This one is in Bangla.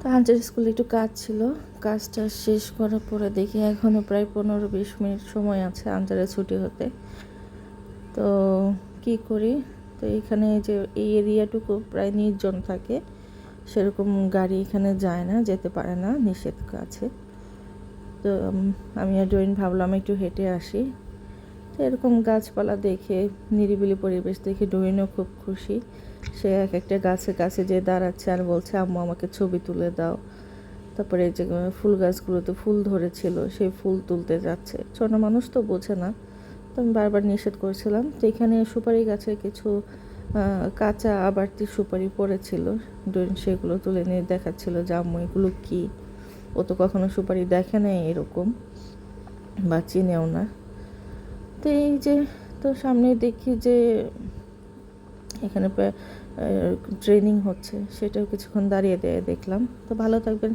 তো আনসার স্কুলে একটু কাজ ছিল, কাজটা শেষ করার পরে দেখি এখনও প্রায় 15-20 মিনিট সময় আছে আনসারের ছুটি হতে। তো কি করি, তো এখানে যে এই এরিয়াটুকু প্রায় নির্জন থাকে, সেরকম গাড়ি এখানে যায় না, যেতে পারে না, নিষেধ আছে। তো আমি আর ডোরিন ভাবলাম একটু হেঁটে আসি। তো এরকম গাছপালা দেখে, নিরিবিলি পরিবেশ দেখে ডোরিনও খুব খুশি। সে এক একটা গাছের কাছে যে দাঁড়াচ্ছে আর বলছে, আম্মু আমাকে ছবি তুলে দাও। তারপরে এই যে ফুল গাছগুলোতে ফুল ধরেছিল, সেই ফুল তুলতে যাচ্ছে। ছোট মানুষ তো বোঝে না, তো আমি বারবার নিষেধ করছিলাম। তো এখানে সুপারি গাছের কিছু কাঁচা আবারতি সুপারি পড়েছিল, ডোরিন সেগুলো তুলে নিয়ে দেখাচ্ছিল যে আম্মু এগুলো কী, ও তো কখনো সুপারি দেখে নেই এরকম, বা চিনেও না। তো এই যে, তো সামনে দেখি যে এখানে ট্রেনিং হচ্ছে, সেটাও কিছুক্ষণ দাঁড়িয়ে দেখলাম। তো ভালো থাকবেন।